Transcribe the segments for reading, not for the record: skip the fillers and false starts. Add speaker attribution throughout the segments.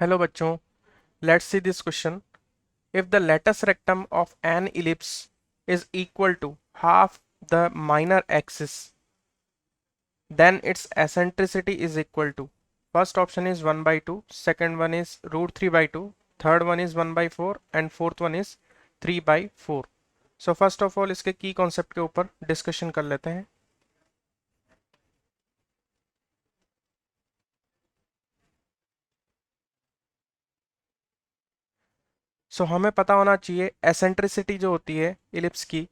Speaker 1: Hello बच्चों, let's see this question. If the latus rectum of an ellipse is equal to half the minor axis, then its eccentricity is equal to. First option is 1 by 2, second one is root 3 by 2, third one is 1 by 4 and fourth one is 3 by 4. So first of all इसके की concept के ऊपर discussion कर लेते हैं. सो हमें पता होना चाहिए एसेंट्रिसिटी जो होती है इलिप्स की,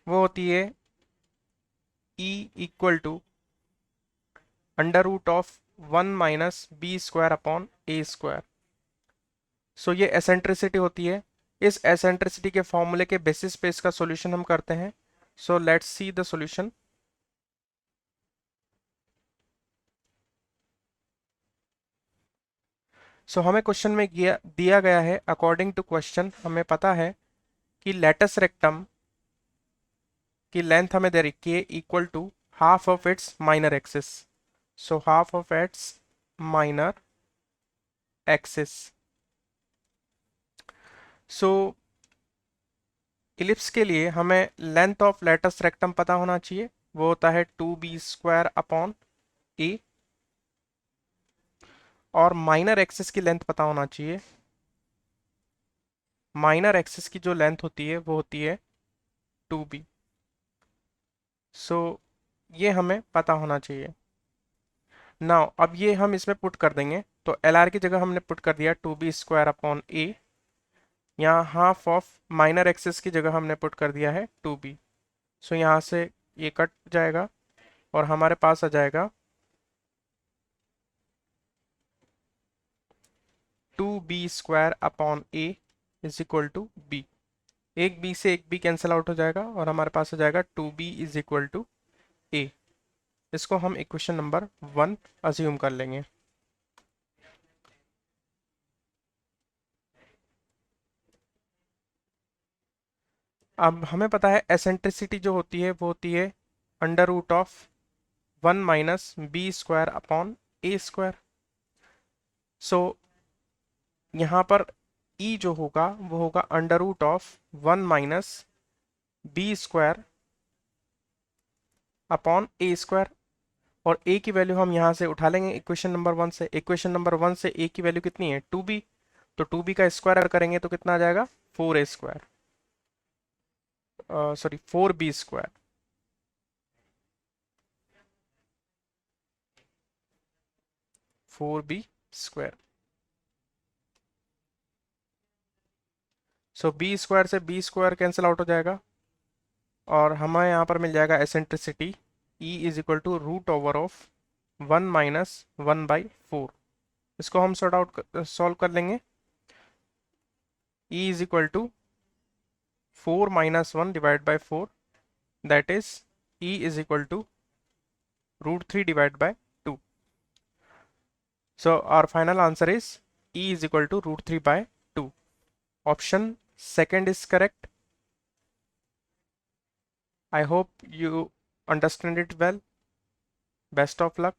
Speaker 1: वो होती है E equal to under root of 1 minus B square upon A square. So ये एसेंट्रिसिटी होती है. इस एसेंट्रिसिटी के फॉर्मूले के बेसिस पे इसका सॉल्यूशन हम करते हैं. So let's see the solution. So हमें क्वेश्चन में दिया गया है, अकॉर्डिंग टू क्वेश्चन हमें पता है कि लेटस रेक्टम की लेंथ हमें दे रखी है equal to half of its minor axis. So half of its minor axis. So ellipse के लिए हमें लेंथ ऑफ लेटस रेक्टम पता होना चाहिए. वो होता है 2b² अपॉन ए. और माइनर एक्सिस की लेंथ पता होना चाहिए. माइनर एक्सिस की जो लेंथ होती है वो होती है 2b. सो ये हमें पता होना चाहिए. नाउ अब ये हम इसमें पुट कर देंगे. तो एल आर की जगह हमने पुट कर दिया 2b² अपॉन ए. यहाँ हाफ ऑफ माइनर एक्सिस की जगह हमने पुट कर दिया है 2b. सो यहाँ से ये कट जाएगा और हमारे पास आ जाएगा 2b² upon a is equal to b. एक बी से एक बी कैंसिल आउट हो जाएगा और हमारे पास आ जाएगा 2b इज इक्वल टू ए. इसको हम इक्वेशन नंबर 1 अज्यूम कर लेंगे. अब हमें पता है एसेंट्रिसिटी जो होती है वो होती है under root of 1 minus B square upon A square. So यहाँ पर ई जो होगा वो होगा under root of 1 minus B square upon A square. और ए की वैल्यू हम यहाँ से उठा लेंगे इक्वेशन नंबर 1 से. इक्वेशन नंबर 1 से ए की वैल्यू कितनी है 2b. तो 2b का स्क्वायर अगर करेंगे तो कितना आ जाएगा 4a², सॉरी 4b². 4b². सो b² से b² कैंसिल आउट हो जाएगा और हमें यहाँ पर मिल जाएगा eccentricity E is equal to root over of 1 minus 1/4. इसको हम सॉल्व कर लेंगे. E is equal to 4 minus 1 divide by 4, that is E is equal to root 3 divide by 2. So our final answer is E is equal to root 3 by 2. Option second is correct. I hope you understand it well. Best of luck.